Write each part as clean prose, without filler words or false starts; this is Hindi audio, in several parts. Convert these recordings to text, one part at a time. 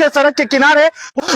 मुख्य सड़क के किनारे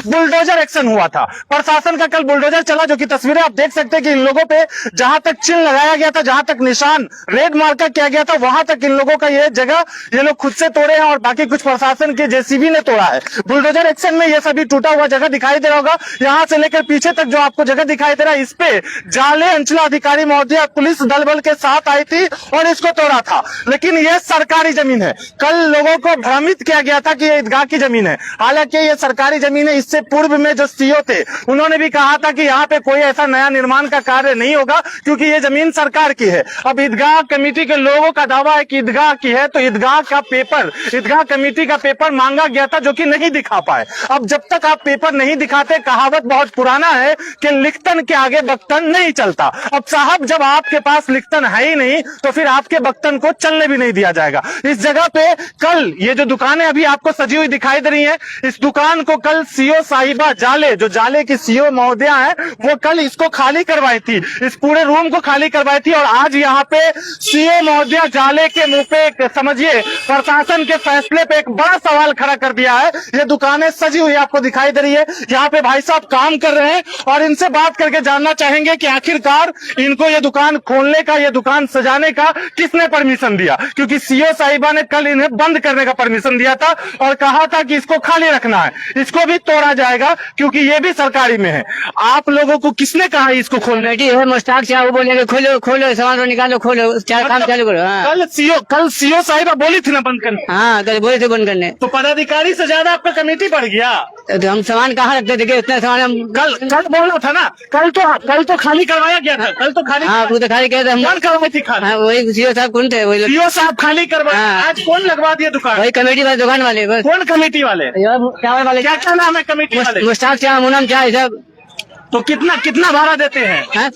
बुलडोजर एक्शन हुआ था। प्रशासन का कल बुलडोजर चला, जो कि तस्वीरें आप देख सकते हैं कि इन लोगों पे जहां तक चिन्ह लगाया गया था, जहां तक निशान रेड मार्कर किया गया था, वहां तक इन लोगों का ये जगह ये लोग खुद से तोड़े हैं और बाकी कुछ प्रशासन के जेसीबी ने तोड़ा है। बुलडोजर एक्शन में ये सभी टूटा हुआ जगह दिखाई दे रहा होगा, यहाँ से लेकर पीछे तक जो आपको जगह दिखाई दे रहा है, इस पे जाले अंचलाधिकारी महोदय पुलिस दल बल के साथ आई थी और इसको तोड़ा था। लेकिन ये सरकारी जमीन है। कल लोगों को भ्रमित किया गया था कि ये ईदगाह की जमीन है, हालांकि ये सरकारी जमीन है। इससे पूर्व में जो सीओ थे उन्होंने भी कहा था कि यहाँ पे कोई ऐसा नया निर्माण का कार्य नहीं होगा क्योंकि ये जमीन सरकार की है। अब ईदगाह कमेटी के लोगों का दावा है कि ईदगाह की है, तो ईदगाह कमेटी का पेपर मांगा गया था जो कि नहीं दिखा पाए। अब जब तक आप पेपर नहीं दिखाते, कहावत बहुत पुराना है कि लिखतन के आगे बख्तन नहीं चलता। अब साहब जब आपके पास लिखतन है ही नहीं तो फिर आपके बख्तन को चलने भी नहीं दिया जाएगा। इस जगह पे कल ये जो दुकानें अभी आपको सजी हुई दिखाई दे रही हैं, इस दुकान को कल सीओ साहिबा जाले, जो जाले की सीओ महोदया है, वो कल इसको खाली करवाई थी, इस पूरे रूम को खाली करवाई थी। और आज यहाँ पे सीओ महोदया जाले के मुंह पे समझिए प्रशासन के फैसले पे एक बड़ा सवाल खड़ा कर दिया है। ये दुकानें सजी हुई आपको दिखाई दे रही है, यहाँ पे भाई साहब काम कर रहे हैं और इनसे बात करके जानना चाहेंगे कि आखिरकार इनको ये दुकान खोलने का, ये दुकान सजाने का किसने परमिशन दिया, क्योंकि सीओ साहिबा ने कल इन्हें बंद करने का परमिशन दिया था और कहा था कि इसको खाली रखना है, इसको भी तोड़ा जाएगा क्योंकि ये भी सरकारी में है। आप लोगों को किसने कहा इसको खोलने? मुश्ताक साहब बोलेंगे खोलो खोलो, सामान तो निकालो, खोलो, चार काम चालू करो। हाँ। कल सीओ साहिबा बोली थी ना बंद करने। हाँ, कल बोले थे बंद करने। तो पदाधिकारी से ज्यादा आपका कमेटी बढ़ गया। तो हम सामान कहाँ रखते थे? इतना सामान हम कल बोला था ना, कल तो खाली करवाया गया था, कल तो खाली। हाँ, वो तो खाली किया था हम। कौन करवाई थी खाली? हाँ, वही सीओ साहब कौन थे? वही सीओ साहब खाली करवाए। हाँ। आज कौन लगवा दिया दुकान? वही कमेटी वाले, दुकान वाले। बस कौन कमेटी वाले? चावल वाले। क्या नाम है कमेटी वाले? मुश्ताक साहब, मुनम चाय सब। तो कितना भाड़ा देते हैं? हाँ?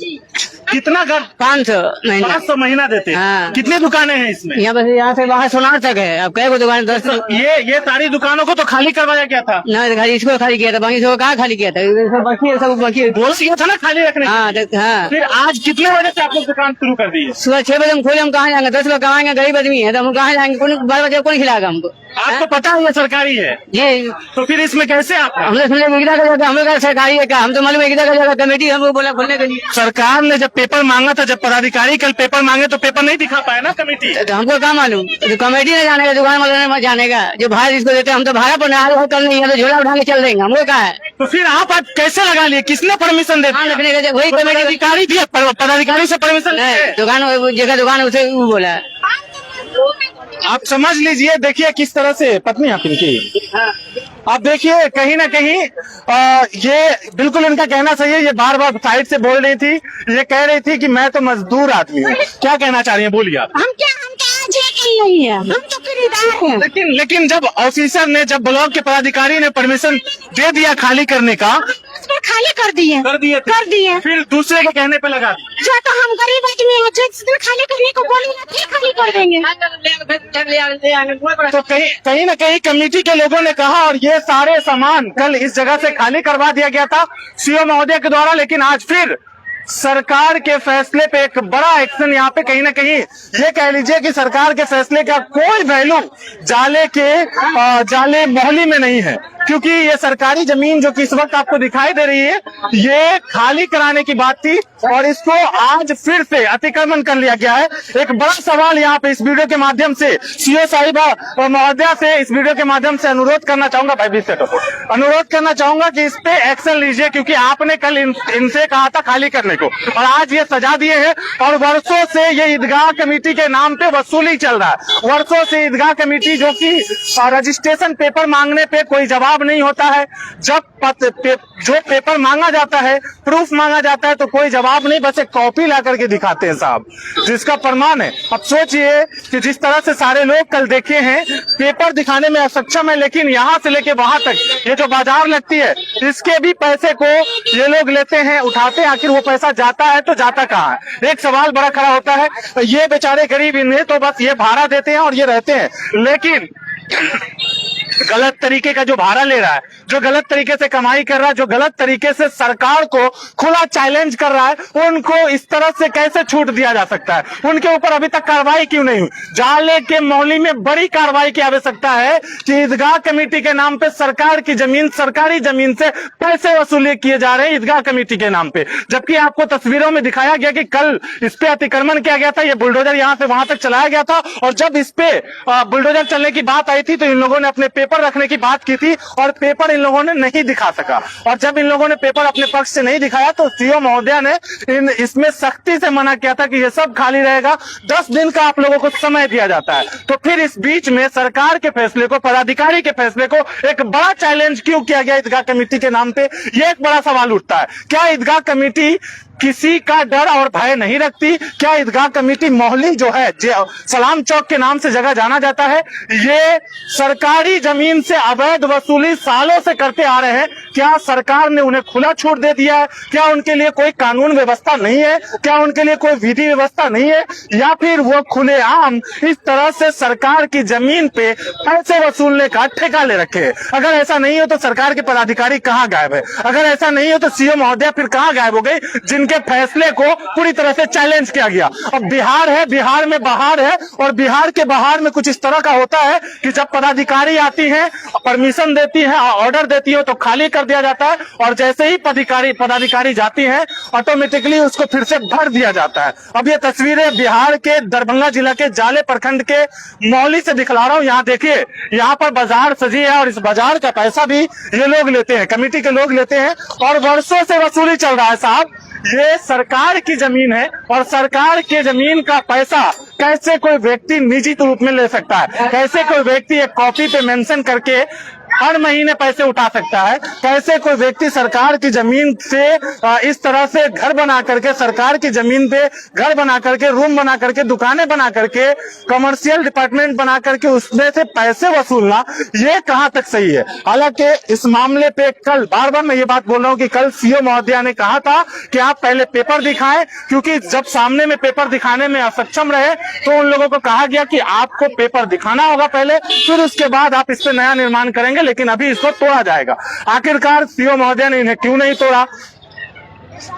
कितना घर? 500 महीना। 500 महीना देते हैं। हाँ। कितनी दुकानें हैं इसमें? यहाँ बस यहाँ से बाहर सोनार तक है। अब कई को दुकान 10। ये सारी दुकानों को तो खाली करवाया गया था ना, खाली इसको खाली किया था, बाकी सब कहाँ खाली किया था? सब बाकी है, सब बाकी। बोल दिया था ना खाली रखने। हाँ हाँ। फिर आज कितने बजे से आप लोग दुकान शुरू कर दी है? सुबह 6 बजे हम खोले, हम कहाँ जाएंगे? 10 लोग कमाएंगे, गरीब आदमी है तो हम कहाँ जाएंगे? कौन 12 बजे कौन खिलाएगा हमको? आपको पता है ये सरकारी है जी। तो फिर इसमें कैसे आप? हमने सुने गिरा का जगह, हम लोग सरकारी है क्या? हम तो मालूम है गिरा का जगह कमेटी हमको बोला खोलने के लिए। सरकार ने जब पेपर मांगा था, जब पदाधिकारी कल पेपर मांगे तो पेपर नहीं दिखा पाया ना कमेटी। तो हमको क्या मालूम? तो कमेटी ने जानेगा, दुकान वाले ने जानेगा, जो भाड़ा इसको देते हम तो भाड़ा पर नहीं, कल नहीं है तो झोला उठा के चल देंगे, हमको क्या है? तो फिर आप कैसे लगा लिए? किसने परमिशन दे? रखने का वही कमेटी अधिकारी भी पदाधिकारी से परमिशन दुकान जगह दुकान उसे वो बोला। आप समझ लीजिए, देखिए किस तरह से पत्नी आप इनकी, आप देखिए कहीं ना कहीं ये बिल्कुल इनका कहना सही है। ये बार बार साइड से बोल रही थी, ये कह रही थी कि मैं तो मजदूर आदमी हूँ। क्या कहना चाह रही है, बोलिए आप। हम नहीं है, हम तो खरीदार हैं। लेकिन जब ऑफिसर ने, जब ब्लॉक के पदाधिकारी ने परमिशन दे दिया खाली करने का, खाली कर दिए फिर दूसरे के कहने पे लगा दिया। जो तो हम गरीब आदमी हैं, जिस दिन खाली करने को बोलेंगे फिर खाली कर देंगे। तो कहीं ना कहीं कमेटी के लोगों ने कहा और ये सारे सामान कल इस जगह से खाली करवा दिया गया था सीओ महोदय के द्वारा। लेकिन आज फिर सरकार के फैसले पे एक बड़ा एक्शन, यहाँ पे कहीं ना कहीं ये कह लीजिए कि सरकार के फैसले का कोई वैल्यू जाले मोहल्ले में नहीं है, क्योंकि ये सरकारी जमीन जो कि इस वक्त आपको दिखाई दे रही है, ये खाली कराने की बात थी और इसको आज फिर से अतिक्रमण कर लिया गया है। एक बड़ा सवाल यहाँ पे इस वीडियो के माध्यम से सीओ साहिबा और महोदया से इस वीडियो के माध्यम से अनुरोध करना चाहूंगा, अनुरोध करना चाहूंगा कि इस पे एक्शन लीजिए, क्योंकि आपने कल इनसे कहा था खाली करने को और आज ये सजा दिए हैं। और वर्षों से ये ईदगाह कमेटी के नाम पे वसूली चल रहा है। वर्षों से ईदगाह कमेटी जो कि रजिस्ट्रेशन पेपर मांगने पे कोई जवाब नहीं होता है, जब जो पेपर मांगा जाता है, प्रूफ मांगा जाता है तो कोई जवाब नहीं, बस एक कॉपी ला करके दिखाते हैं साहब, जिसका प्रमाण है। अब सोचिए कि जिस तरह से सारे लोग कल देखे हैं, पेपर दिखाने में असक्षम है, लेकिन यहाँ से लेके वहां तक ये जो बाजार लगती है, इसके भी पैसे को ये लोग लेते हैं, उठाते हैं। आखिर वो पैसा जाता है तो जाता कहाँ है? एक सवाल बड़ा खड़ा होता है। ये बेचारे गरीब, इन्हें तो बस ये भाड़ा देते हैं और ये रहते हैं, लेकिन गलत तरीके का जो भाड़ा ले रहा है, जो गलत तरीके से कमाई कर रहा है, जो गलत तरीके से सरकार को खुला चैलेंज कर रहा है, उनको इस तरह से कैसे छूट दिया जा सकता है? उनके ऊपर अभी तक कार्रवाई क्यों नहीं हुई? जाले के मौली में बड़ी कार्रवाई की आवश्यकता है कि ईदगाह कमेटी के नाम पे सरकार की जमीन, सरकारी जमीन से पैसे वसूले किए जा रहे हैं ईदगाह कमेटी के नाम पे। जबकि आपको तस्वीरों में दिखाया गया कि कल इस पे अतिक्रमण किया गया था, ये बुलडोजर यहां से वहां तक चलाया गया था, और जब इस पे बुलडोजर चलने की बात आई थी तो इन लोगों ने अपने पेपर रखने की बात की थी, और पेपर इन लोगों ने नहीं दिखा सका। और जब इन लोगों ने पेपर अपने पक्ष से नहीं दिखाया तो सीओ महोदया ने इसमें सख्ती से मना किया था कि ये सब खाली रहेगा, 10 दिन का आप लोगों को समय दिया जाता है। तो फिर इस बीच में सरकार के फैसले को, पदाधिकारी के फैसले को एक बड़ा चैलेंज क्यों किया गया ईदगाह कमेटी के नाम पे? ये एक बड़ा सवाल उठता है। क्या ईदगाह कमेटी किसी का डर और भय नहीं रखती? क्या ईदगाह कमेटी मोहली जो है, जो सलाम चौक के नाम से जगह जाना जाता है, ये सरकारी जमीन से अवैध वसूली सालों से करते आ रहे हैं? क्या सरकार ने उन्हें खुला छूट दे दिया है? क्या उनके लिए कोई कानून व्यवस्था नहीं है? क्या उनके लिए कोई विधि व्यवस्था नहीं है? या फिर वो खुलेआम इस तरह से सरकार की जमीन पे पैसे वसूलने का ठेका ले रखे हैं? अगर ऐसा नहीं हो तो सरकार के पदाधिकारी कहाँ गायब है? अगर ऐसा नहीं हो तो सीओ महोदया फिर कहाँ गायब हो गई, जिनके फैसले को पूरी तरह से चैलेंज किया गया? अब बिहार है, बिहार में बहार है, और बिहार के बहार में कुछ इस तरह का होता है कि जब पदाधिकारी आती हैं, परमिशन देती हैं, ऑर्डर देती है तो खाली कर दिया जाता है, और जैसे ही पदाधिकारी जाती हैं ऑटोमेटिकली उसको फिर से भर दिया जाता है। अब ये तस्वीरें बिहार के दरभंगा जिला के जाले प्रखंड के मौली से दिखला रहा हूँ। यहाँ देखिए, यहाँ पर बाजार सजी है, और इस बाजार का पैसा भी ये लोग लेते हैं, कमेटी के लोग लेते हैं, और वर्षों से वसूली चल रहा है। साहब, ये सरकार की जमीन है, और सरकार के जमीन का पैसा कैसे कोई व्यक्ति निजी रूप में ले सकता है? कैसे कोई व्यक्ति एक कॉपी पे मेंशन करके हर महीने पैसे उठा सकता है? कैसे कोई व्यक्ति सरकार की जमीन से इस तरह से घर बना करके, सरकार की जमीन पे घर बना करके, रूम बना करके, दुकानें बना करके, कमर्शियल डिपार्टमेंट बना करके उसमें से पैसे वसूलना, ये कहां तक सही है? हालांकि इस मामले पे कल बार बार मैं ये बात बोल रहा हूं कि कल सीओ महोदया ने कहा था कि आप पहले पेपर दिखाएं, क्योंकि जब सामने में पेपर दिखाने में असक्षम रहे तो उन लोगों को कहा गया कि आपको पेपर दिखाना होगा पहले, फिर उसके बाद आप इस पे नया निर्माण करेंगे, लेकिन अभी इसको तोड़ा जाएगा। आखिरकार सीओ महोदय ने इन्हें क्यों नहीं तोड़ा?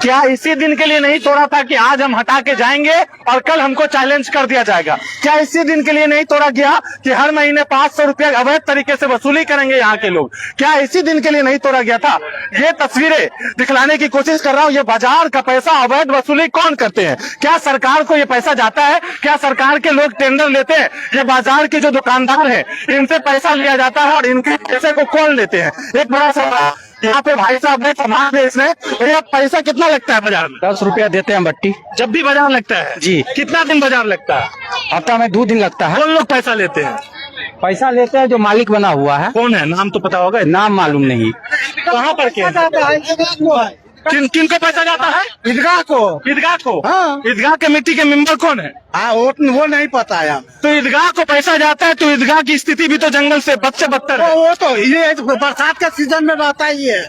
क्या इसी दिन के लिए नहीं तोड़ा था कि आज हम हटा के जाएंगे और कल हमको चैलेंज कर दिया जाएगा? क्या इसी दिन के लिए नहीं तोड़ा गया कि हर महीने 500 रुपया अवैध तरीके से वसूली करेंगे यहाँ के लोग? क्या इसी दिन के लिए नहीं तोड़ा गया था? ये तस्वीरें दिखलाने की कोशिश कर रहा हूँ। ये बाजार का पैसा अवैध वसूली कौन करते हैं? क्या सरकार को ये पैसा जाता है? क्या सरकार के लोग टेंडर लेते हैं? ये बाजार के जो दुकानदार हैं, इनसे पैसा लिया जाता है, और इनके पैसे को कौन लेते हैं? एक बड़ा सवाल। यहाँ पे भाई साहब ने सामान बेचने, भैया पैसा कितना लगता है बाजार में? 10 रुपया देते हैं बट्टी जब भी बाजार लगता है जी। कितना दिन बाजार लगता है? हफ्ता में 2 दिन लगता है। कौन लोग पैसा लेते हैं? पैसा लेते हैं जो मालिक बना हुआ है। कौन है? नाम तो पता होगा? नाम मालूम नहीं। कहाँ पर के किन को पैसा जाता है? ईदगाह को। ईदगाह को? हाँ। ईदगाह कमेटी के मेंबर कौन है? हाँ, वो नहीं पता है। तो ईदगाह को पैसा जाता है, तो ईदगाह की स्थिति भी तो जंगल से बद से बदतर है। वो तो ये बरसात का सीजन में रहता ही है।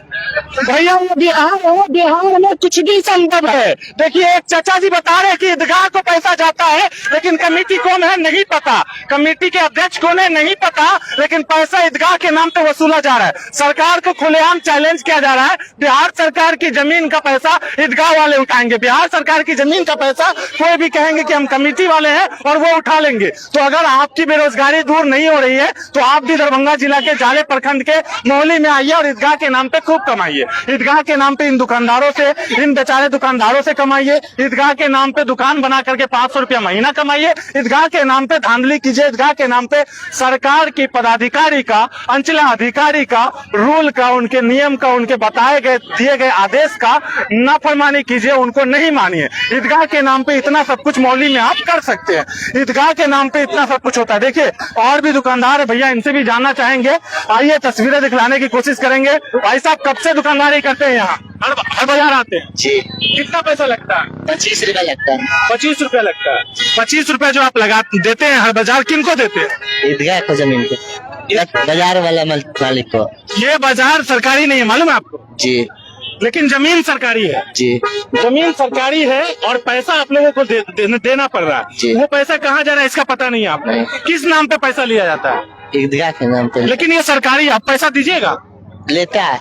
भैया वो बिहार में कुछ भी संभव है। देखिए, एक चाचा जी बता रहे हैं कि ईदगाह को पैसा जाता है, लेकिन कमेटी कौन है नहीं पता, कमेटी के अध्यक्ष कौन है नहीं पता, लेकिन पैसा ईदगाह के नाम पे वसूला जा रहा है। सरकार को खुलेआम चैलेंज किया जा रहा है, बिहार सरकार की जमीन का पैसा ईदगाह वाले उठाएंगे, बिहार सरकार की जमीन का पैसा कोई भी कहेंगे कि हम कमेटी वाले हैं और वो उठा लेंगे। तो अगर आपकी बेरोजगारी दूर नहीं हो रही है तो आप भी दरभंगा जिला के जाले प्रखंड के मोहली में आइए और ईदगाह के नाम पे खूब कमाइए। ईदगाह के नाम पे इन दुकानदारों से, इन बेचारे दुकानदारों से कमाइए। ईदगाह के नाम पे दुकान बना करके 500 रुपया महीना कमाइए। ईदगाह के नाम पे धांधली कीजिए। ईदगाह के नाम पे सरकार की पदाधिकारी का, अंचला अधिकारी का, रूल का, उनके नियम का, उनके बताए गए दिए गए आदेश का नाफरमानी कीजिए, उनको नहीं मानिए। ईदगाह के नाम पे इतना सब कुछ मौली में आप कर सकते हैं। ईदगाह के नाम पे इतना सब कुछ होता है। देखिए, और भी दुकानदार है भैया, इनसे भी जानना चाहेंगे। आइए तस्वीरें दिखलाने की कोशिश करेंगे। भाई साहब, कब से दुकानदारी करते हैं यहाँ? हर बाजार आते हैं जी। कितना पैसा लगता है? 25 रुपया लगता है। 25 रुपया लगता है। 25 रुपया जो आप लगा देते हैं हर बाजार, किनको देते हैं? ईदगाह को, जमीन को, बाजार वाला मालिक को। ये बाजार सरकारी नहीं है, मालूम है आपको? जी लेकिन जमीन सरकारी है। जी। जमीन सरकारी है और पैसा आप लोगों को देना पड़ रहा है। जी। वो पैसा कहाँ जा रहा है इसका पता नहीं है आपको? किस नाम पे पैसा लिया जाता है? ईदगाह के नाम पे लेकिन ये सरकारी, आप पैसा दीजिएगा? लेता है।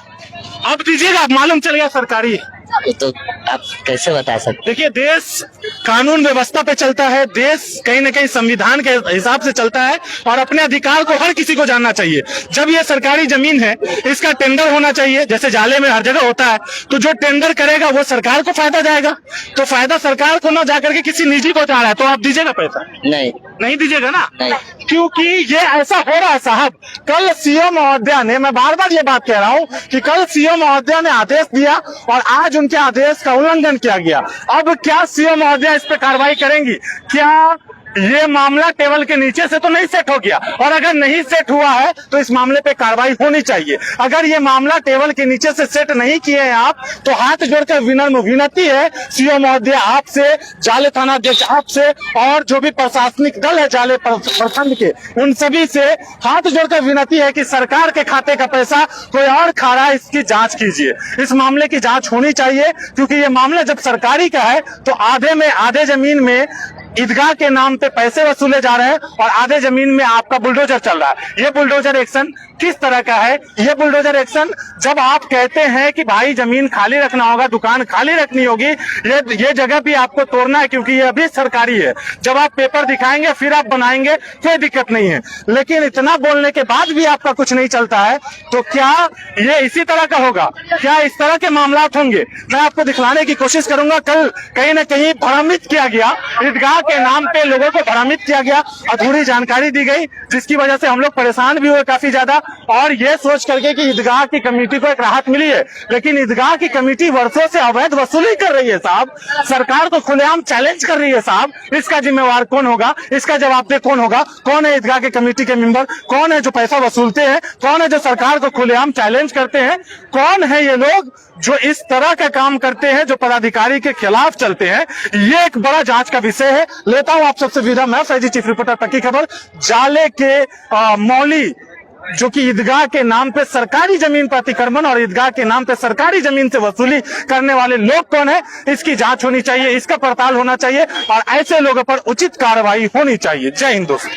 अब दीजिएगा, आप मालूम चल गया सरकारी। तो आप कैसे बता सकते? देखिए, देश कानून व्यवस्था पे चलता है, देश कहीं न कहीं संविधान के हिसाब से चलता है और अपने अधिकार को हर किसी को जानना चाहिए। जब ये सरकारी जमीन है, इसका टेंडर होना चाहिए, जैसे जाले में हर जगह होता है। तो जो टेंडर करेगा वो सरकार को फायदा जाएगा, तो फायदा सरकार को ना जाकर के किसी निजी को जा रहा है। तो आप दीजिएगा पैसा? नहीं दीजिएगा ना? नहीं। क्योंकि ये ऐसा हो रहा है साहब। कल सीएम महोदया ने, मैं बार बार ये बात कह रहा हूँ कि कल सीएम महोदया ने आदेश दिया और आज उनके आदेश का उल्लंघन किया गया। अब क्या सीएम महोदया इस पे कार्रवाई करेंगी? क्या ये मामला टेबल के नीचे से तो नहीं सेट हो गया? और अगर नहीं सेट हुआ है तो इस मामले पे कार्रवाई होनी चाहिए। अगर ये मामला टेबल के नीचे से सेट नहीं किए हैं आप, तो हाथ जोड़कर विनती है सीएम महोदय आपसे, जाले थाना अध्यक्ष आपसे और जो भी प्रशासनिक दल है जाले प्रखंड के, उन सभी से हाथ जोड़कर विनती है कि सरकार के खाते का पैसा कोई और खा रहा है, इसकी जांच कीजिए। इस मामले की जांच होनी चाहिए, क्योंकि ये मामला जब सरकारी का है तो आधे जमीन में ईदगाह के नाम पे पैसे वसूले जा रहे हैं और आधे जमीन में आपका बुलडोजर चल रहा है। ये बुलडोजर एक्शन किस तरह का है? ये बुलडोजर एक्शन जब आप कहते हैं कि भाई जमीन खाली रखना होगा, दुकान खाली रखनी होगी, ये जगह भी आपको तोड़ना है क्योंकि ये अभी सरकारी है। जब आप पेपर दिखाएंगे फिर आप बनाएंगे, कोई दिक्कत नहीं है। लेकिन इतना बोलने के बाद भी आपका कुछ नहीं चलता है, तो क्या ये इसी तरह का होगा? क्या इस तरह के मामला होंगे? मैं आपको दिखलाने की कोशिश करूंगा। कल कहीं न कहीं भ्रमित किया गया, ईदगाह के नाम पे लोगों को भ्रमित किया गया, अधूरी जानकारी दी गई, जिसकी वजह से हम लोग परेशान भी हुए काफी ज्यादा, और ये सोच करके कि ईदगाह की कमेटी को एक राहत मिली है। लेकिन ईदगाह की कमेटी वर्षों से अवैध वसूली कर रही है साहब, सरकार को खुलेआम चैलेंज कर रही है साहब। इसका जिम्मेवार कौन होगा? इसका जवाबदेह कौन होगा? कौन है ईदगाह की कमेटी के मेंबर? कौन है जो पैसा वसूलते हैं? कौन है जो सरकार को खुलेआम चैलेंज करते हैं? कौन है ये लोग जो इस तरह का काम करते हैं, जो पदाधिकारी के खिलाफ चलते हैं? ये एक बड़ा जांच का विषय है। लेता हूं आप सबसे विदा, मैं फैजी, चीफ रिपोर्टर पक्की खबर। जाले के मौली जो कि ईदगाह के नाम पे सरकारी जमीन पर अतिक्रमण और ईदगाह के नाम पे सरकारी जमीन से वसूली करने वाले लोग कौन है, इसकी जांच होनी चाहिए, इसका पड़ताल होना चाहिए और ऐसे लोगों पर उचित कार्रवाई होनी चाहिए। जय हिंद दोस्तों।